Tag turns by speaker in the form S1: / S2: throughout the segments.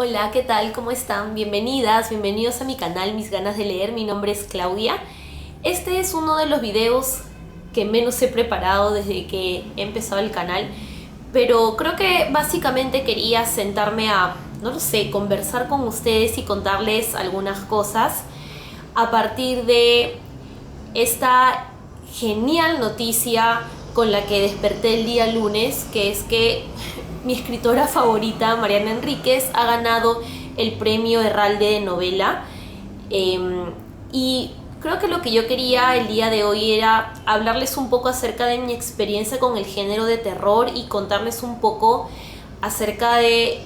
S1: Hola, ¿qué tal? ¿Cómo están? Bienvenidas, bienvenidos a mi canal Mis Ganas de Leer. Mi nombre es Claudia. Este es uno de los videos que menos he preparado desde que he empezado el canal, pero creo que básicamente quería sentarme a, no lo sé, conversar con ustedes y contarles algunas cosas a partir de esta genial noticia con la que desperté el día lunes, que es que mi escritora favorita, Mariana Enríquez, ha ganado el premio Herralde de novela. Y creo que lo que yo quería el día de hoy era hablarles un poco acerca de mi experiencia con el género de terror y contarles un poco acerca de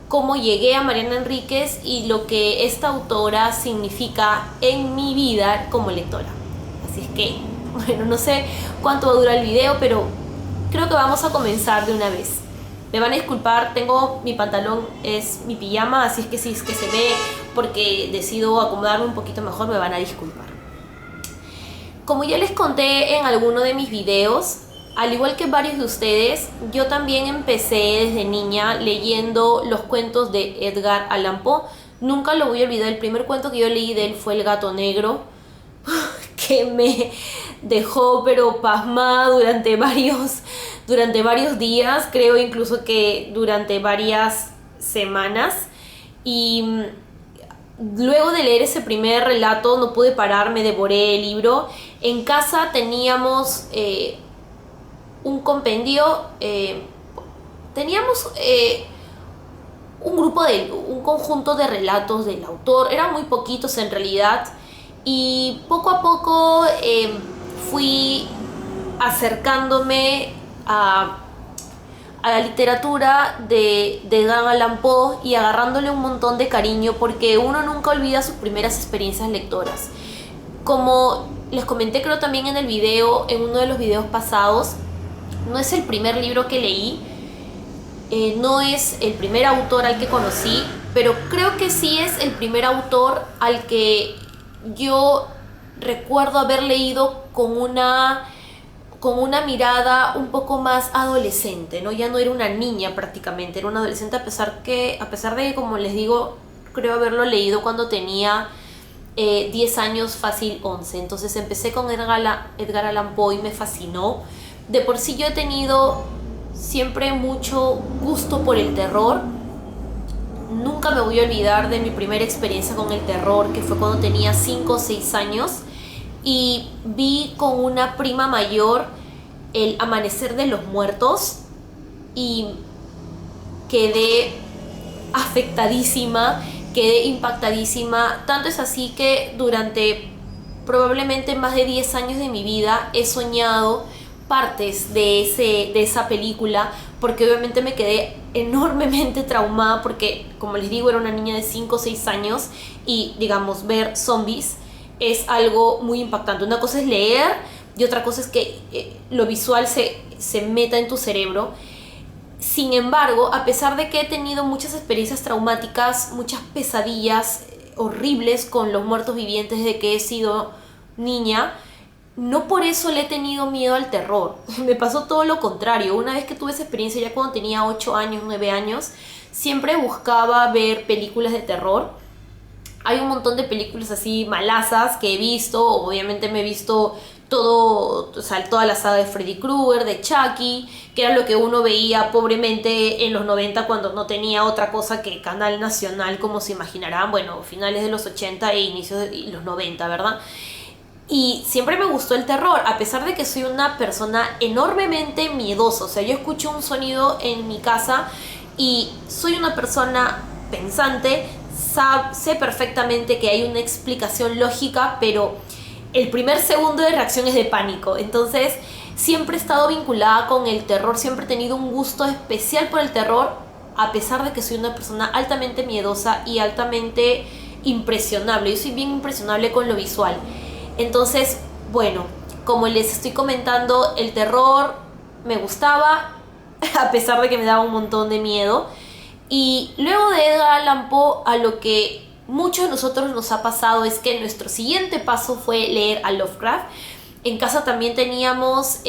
S1: cómo llegué a Mariana Enríquez y lo que esta autora significa en mi vida como lectora. Así es que, bueno, no sé cuánto va a durar el video, pero creo que vamos a comenzar de una vez. Me van a disculpar, tengo mi pantalón, es mi pijama, así es que si es que se ve porque decido acomodarme un poquito mejor, me van a disculpar. Como ya les conté en alguno de mis videos, al igual que varios de ustedes, yo también empecé desde niña leyendo los cuentos de Edgar Allan Poe. Nunca lo voy a olvidar, el primer cuento que yo leí de él fue El gato negro, que me dejó pero pasmada durante varios días, creo incluso que durante varias semanas. Y luego de leer ese primer relato no pude parar, me devoré el libro. En casa teníamos un compendio, teníamos un conjunto de relatos del autor, eran muy poquitos en realidad, y poco a poco fui acercándome a la literatura de Edgar Allan Poe y agarrándole un montón de cariño, porque uno nunca olvida sus primeras experiencias lectoras. Como les comenté, creo también en uno de los videos pasados, no es el primer libro que leí, no es el primer autor al que conocí, pero creo que sí es el primer autor al que yo recuerdo haber leído con una mirada un poco más adolescente, ¿no? Ya no era una niña prácticamente, era una adolescente, a pesar de que, como les digo, creo haberlo leído cuando tenía 10 años, fácil 11. Entonces empecé con Edgar Allan Poe y me fascinó. De por sí yo he tenido siempre mucho gusto por el terror. Nunca me voy a olvidar de mi primera experiencia con el terror, que fue cuando tenía 5 o 6 años y vi con una prima mayor El Amanecer de los Muertos y quedé afectadísima, quedé impactadísima. Tanto es así que durante probablemente más de 10 años de mi vida he soñado partes de esa película, porque obviamente me quedé enormemente traumada, porque como les digo, era una niña de 5 o 6 años y, digamos, ver zombies es algo muy impactante. Una cosa es leer y otra cosa es que lo visual se meta en tu cerebro. Sin embargo, a pesar de que he tenido muchas experiencias traumáticas, muchas pesadillas horribles con los muertos vivientes desde que he sido niña, no por eso le he tenido miedo al terror. Me pasó todo lo contrario. Una vez que tuve esa experiencia, ya cuando tenía 8 años, 9 años, siempre buscaba ver películas de terror. Hay un montón de películas así malazas que he visto. Obviamente me he visto toda la saga de Freddy Krueger, de Chucky, que era lo que uno veía pobremente en los 90 cuando no tenía otra cosa que canal nacional, como se imaginarán, bueno, finales de los 80 e inicios de los 90, ¿verdad? Y siempre me gustó el terror, a pesar de que soy una persona enormemente miedosa. O sea, yo escucho un sonido en mi casa y soy una persona pensante, sé perfectamente que hay una explicación lógica, pero el primer segundo de reacción es de pánico. Entonces, siempre he estado vinculada con el terror, siempre he tenido un gusto especial por el terror, a pesar de que soy una persona altamente miedosa y altamente impresionable. Yo soy bien impresionable con lo visual. Entonces, bueno, como les estoy comentando, el terror me gustaba, a pesar de que me daba un montón de miedo. Y luego de Edgar Allan Poe, a lo que muchos de nosotros nos ha pasado es que nuestro siguiente paso fue leer a Lovecraft. En casa también teníamos,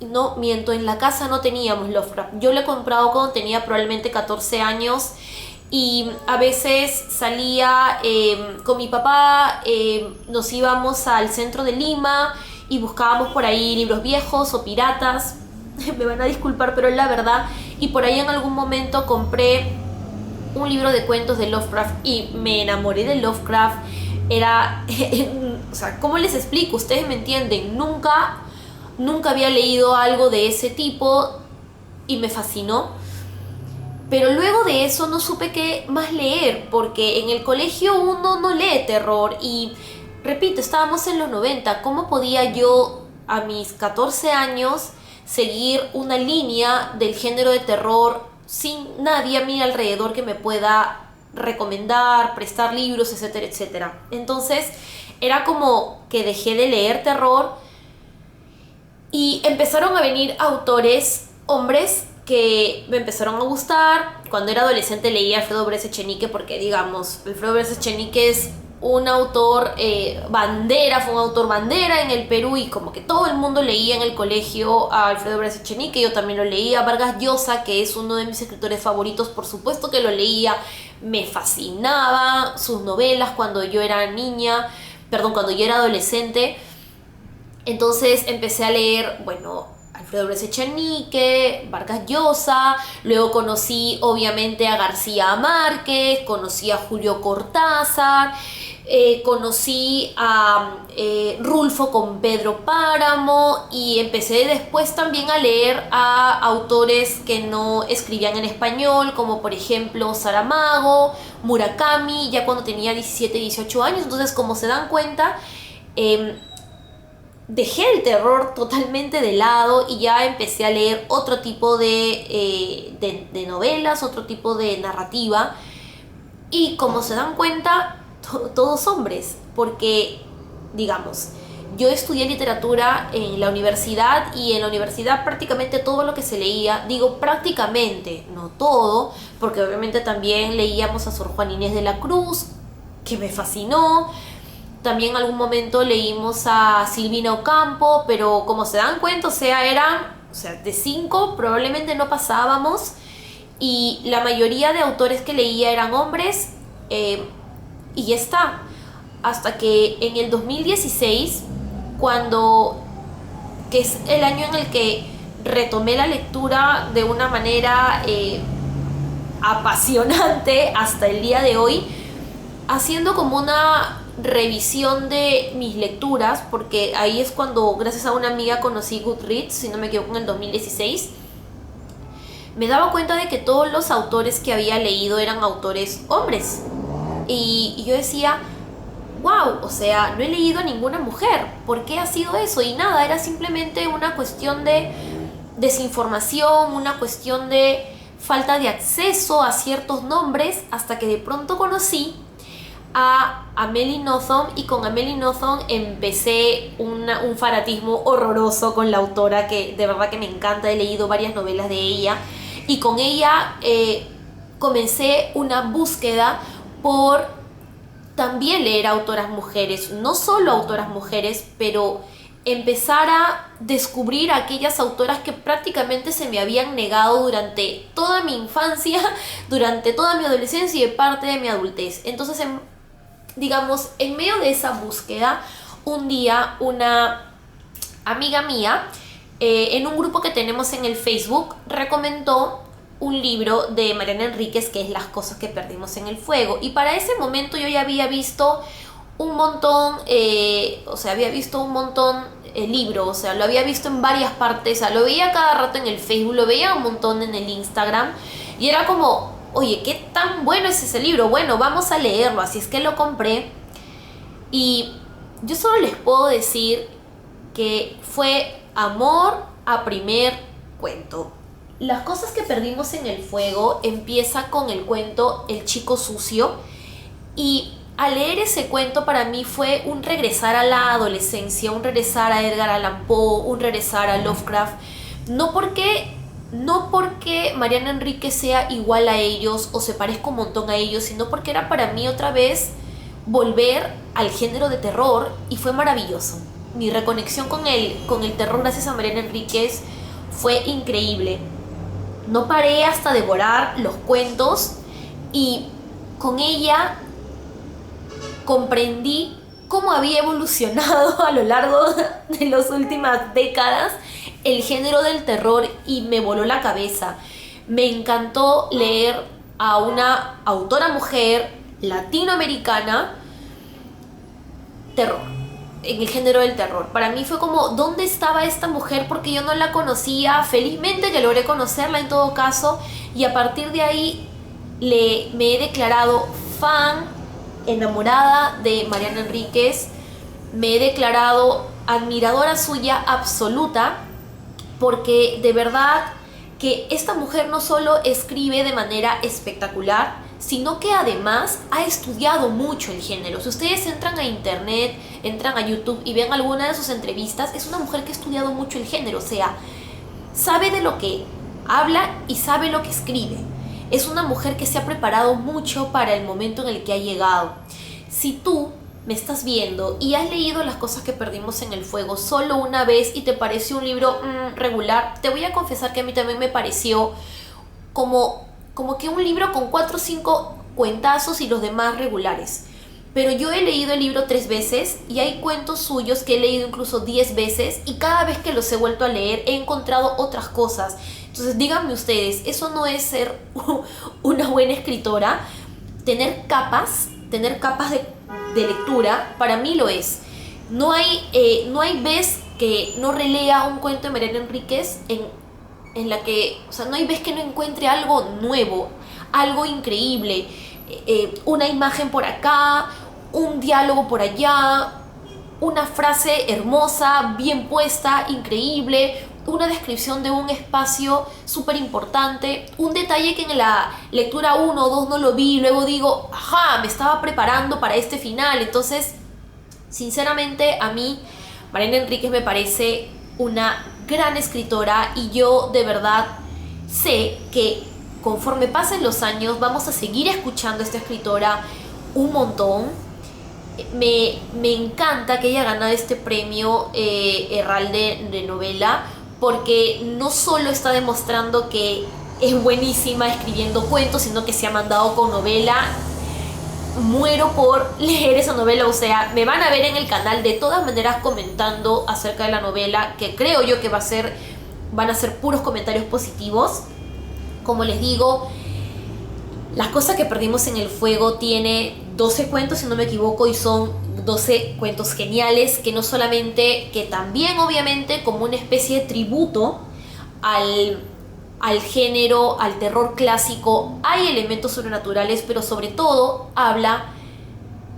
S1: no miento, en la casa no teníamos Lovecraft. Yo lo he comprado cuando tenía probablemente 14 años y a veces salía con mi papá, nos íbamos al centro de Lima y buscábamos por ahí libros viejos o piratas, me van a disculpar pero es la verdad, y por ahí en algún momento compré un libro de cuentos de Lovecraft y me enamoré de Lovecraft. Era, o sea, ¿cómo les explico? Ustedes me entienden, nunca había leído algo de ese tipo y me fascinó. Pero luego de eso no supe qué más leer, porque en el colegio uno no lee terror y, repito, estábamos en los 90. ¿Cómo podía yo a mis 14 años seguir una línea del género de terror sin nadie a mi alrededor que me pueda recomendar, prestar libros, etcétera, etcétera? Entonces era como que dejé de leer terror y empezaron a venir autores, hombres, que me empezaron a gustar. Cuando era adolescente leía a Alfredo Bres Echenique porque, digamos, Alfredo Bres Echenique es un autor bandera, fue un autor bandera en el Perú y como que todo el mundo leía en el colegio a Alfredo Bres Echenique, yo también lo leía. Vargas Llosa, que es uno de mis escritores favoritos, por supuesto que lo leía, me fascinaba sus novelas cuando yo era niña, cuando yo era adolescente. Entonces empecé a leer, bueno, Alfredo Bres Echenique, Vargas Llosa, luego conocí obviamente a García Márquez, conocí a Julio Cortázar, conocí a Rulfo con Pedro Páramo y empecé después también a leer a autores que no escribían en español, como por ejemplo Saramago, Murakami, ya cuando tenía 17, 18 años. Entonces, como se dan cuenta, dejé el terror totalmente de lado y ya empecé a leer otro tipo de novelas, otro tipo de narrativa. Y como se dan cuenta, todos hombres, porque, digamos, yo estudié literatura en la universidad y en la universidad prácticamente todo lo que se leía, digo prácticamente, no todo, porque obviamente también leíamos a Sor Juana Inés de la Cruz, que me fascinó. También en algún momento leímos a Silvina Ocampo, pero como se dan cuenta, de 5 probablemente no pasábamos y la mayoría de autores que leía eran hombres y ya está. Hasta que en el 2016, que es el año en el que retomé la lectura de una manera apasionante hasta el día de hoy, haciendo como una revisión de mis lecturas, porque ahí es cuando gracias a una amiga conocí Goodreads, si no me equivoco, en el 2016. Me daba cuenta de que todos los autores que había leído eran autores hombres y yo decía, wow, o sea, no he leído a ninguna mujer, ¿por qué ha sido eso? Y nada, era simplemente una cuestión de desinformación, una cuestión de falta de acceso a ciertos nombres, hasta que de pronto conocí a Amelie Nothomb y con Amelie Nothomb empecé un fanatismo horroroso con la autora, que de verdad que me encanta. He leído varias novelas de ella y con ella comencé una búsqueda por también leer a autoras mujeres, no solo autoras mujeres, pero empezar a descubrir a aquellas autoras que prácticamente se me habían negado durante toda mi infancia, durante toda mi adolescencia y parte de mi adultez. Entonces, digamos, en medio de esa búsqueda, un día una amiga mía, en un grupo que tenemos en el Facebook, recomendó un libro de Mariana Enríquez, que es Las cosas que perdimos en el fuego. Y para ese momento yo ya había visto un montón, libro, o sea, lo había visto en varias partes, o sea, lo veía cada rato en el Facebook, lo veía un montón en el Instagram, y era como, oye, ¿qué tan bueno es ese libro? Bueno, vamos a leerlo. Así es que lo compré y yo solo les puedo decir que fue amor a primer cuento. Las cosas que perdimos en el fuego empieza con el cuento El chico sucio, y al leer ese cuento para mí fue un regresar a la adolescencia, un regresar a Edgar Allan Poe, un regresar a Lovecraft. No porque Mariana Enríquez sea igual a ellos o se parezca un montón a ellos, sino porque era para mí otra vez volver al género de terror, y fue maravilloso. Mi reconexión con el terror gracias a Mariana Enríquez fue increíble. No paré hasta devorar los cuentos y con ella comprendí cómo había evolucionado a lo largo de las últimas décadas el género del terror y me voló la cabeza. Me encantó leer a una autora mujer latinoamericana terror, en el género del terror. Para mí fue como, ¿dónde estaba esta mujer? Porque yo no la conocía. Felizmente que logré conocerla en todo caso, y a partir de ahí me he declarado fan, enamorada de Mariana Enríquez. Me he declarado admiradora suya absoluta, porque de verdad que esta mujer no solo escribe de manera espectacular, sino que además ha estudiado mucho el género. Si ustedes entran a internet, entran a YouTube y ven alguna de sus entrevistas, es una mujer que ha estudiado mucho el género, o sea, sabe de lo que habla y sabe lo que escribe. Es una mujer que se ha preparado mucho para el momento en el que ha llegado. Si tú me estás viendo y has leído Las cosas que perdimos en el fuego solo una vez y te pareció un libro regular, te voy a confesar que a mí también me pareció como que un libro con 4 o 5 cuentazos y los demás regulares. Pero yo he leído el libro 3 veces y hay cuentos suyos que he leído incluso 10 veces y cada vez que los he vuelto a leer he encontrado otras cosas. Entonces díganme ustedes, ¿eso no es ser una buena escritora? Tener capas de lectura, para mí lo es. No hay vez que no relea un cuento de Mariana Enríquez en la que, o sea, no hay vez que no encuentre algo nuevo, algo increíble, una imagen por acá, un diálogo por allá, una frase hermosa, bien puesta, increíble, una descripción de un espacio súper importante, un detalle que en la lectura 1 o 2 no lo vi y luego digo, ajá, me estaba preparando para este final. Entonces, sinceramente, a mí Mariana Enríquez me parece una gran escritora y yo de verdad sé que conforme pasen los años vamos a seguir escuchando a esta escritora un montón. Me encanta que haya ganado este premio Herralde de novela, porque no solo está demostrando que es buenísima escribiendo cuentos, sino que se ha mandado con novela. Muero por leer esa novela, o sea, me van a ver en el canal de todas maneras comentando acerca de la novela, que creo yo que van a ser puros comentarios positivos. Como les digo, Las cosas que perdimos en el fuego tiene 12 cuentos, si no me equivoco, y son 12 cuentos geniales, que no solamente, que también obviamente como una especie de tributo al género, al terror clásico, hay elementos sobrenaturales, pero sobre todo habla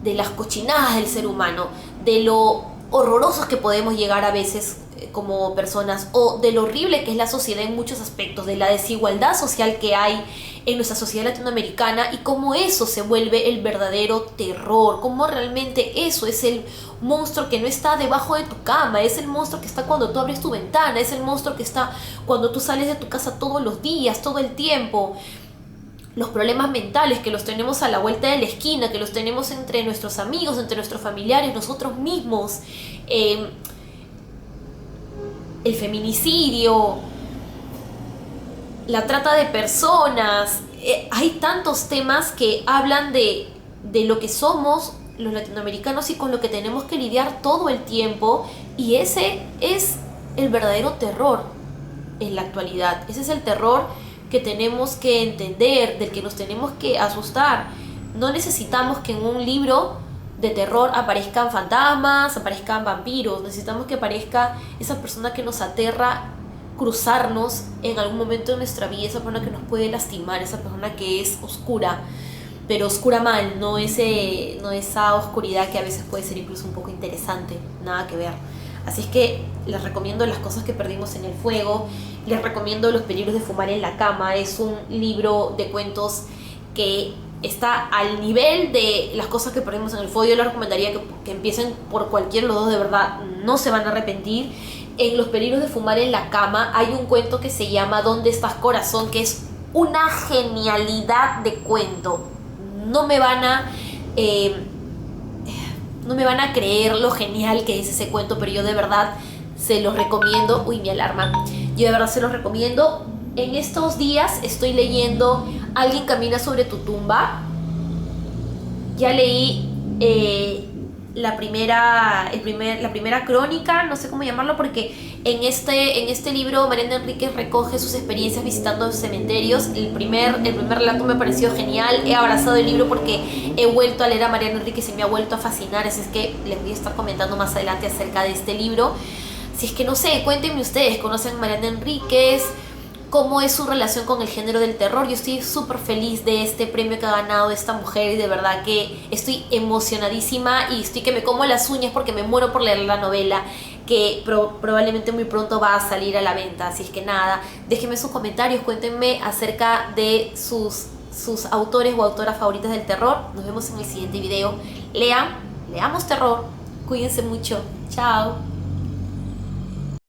S1: de las cochinadas del ser humano, de lo horrorosos que podemos llegar a veces como personas, o de lo horrible que es la sociedad en muchos aspectos, de la desigualdad social que hay en nuestra sociedad latinoamericana y cómo eso se vuelve el verdadero terror, cómo realmente eso es el monstruo que no está debajo de tu cama, es el monstruo que está cuando tú abres tu ventana, es el monstruo que está cuando tú sales de tu casa todos los días, todo el tiempo. Los problemas mentales que los tenemos a la vuelta de la esquina, que los tenemos entre nuestros amigos, entre nuestros familiares, nosotros mismos, el feminicidio, la trata de personas. Hay tantos temas que hablan de lo que somos los latinoamericanos y con lo que tenemos que lidiar todo el tiempo, y ese es el verdadero terror en la actualidad. Ese es el terror que tenemos que entender, del que nos tenemos que asustar. No necesitamos que en un libro de terror aparezcan fantasmas, aparezcan vampiros. Necesitamos que aparezca esa persona que nos aterra cruzarnos en algún momento de nuestra vida, esa persona que nos puede lastimar, esa persona que es oscura, pero oscura mal, no esa oscuridad que a veces puede ser incluso un poco interesante, nada que ver. Así es que les recomiendo Las cosas que perdimos en el fuego, les recomiendo Los peligros de fumar en la cama. Es un libro de cuentos que está al nivel de Las cosas que perdimos en el fuego. Yo les recomendaría que empiecen por cualquiera de los dos, de verdad, no se van a arrepentir. En Los peligros de fumar en la cama hay un cuento que se llama ¿Dónde estás, corazón?, que es una genialidad de cuento. No me van a creer lo genial que es ese cuento, pero yo de verdad se los recomiendo. Uy, mi alarma. Yo de verdad se los recomiendo. En estos días estoy leyendo Alguien camina sobre tu tumba. Ya leí la primera crónica, no sé cómo llamarlo, porque en este libro Mariana Enríquez recoge sus experiencias visitando cementerios. El primer relato me pareció genial. He abrazado el libro porque he vuelto a leer a Mariana Enríquez y me ha vuelto a fascinar, así es que les voy a estar comentando más adelante acerca de este libro. Si es que no sé, cuéntenme ustedes, ¿conocen a Mariana Enríquez? ¿Cómo es su relación con el género del terror? Yo estoy súper feliz de este premio que ha ganado esta mujer y de verdad que estoy emocionadísima y estoy que me como las uñas porque me muero por leer la novela que probablemente muy pronto va a salir a la venta. Así es que nada, déjenme sus comentarios, cuéntenme acerca de sus autores o autoras favoritas del terror. Nos vemos en el siguiente video. Leamos terror, cuídense mucho, chao.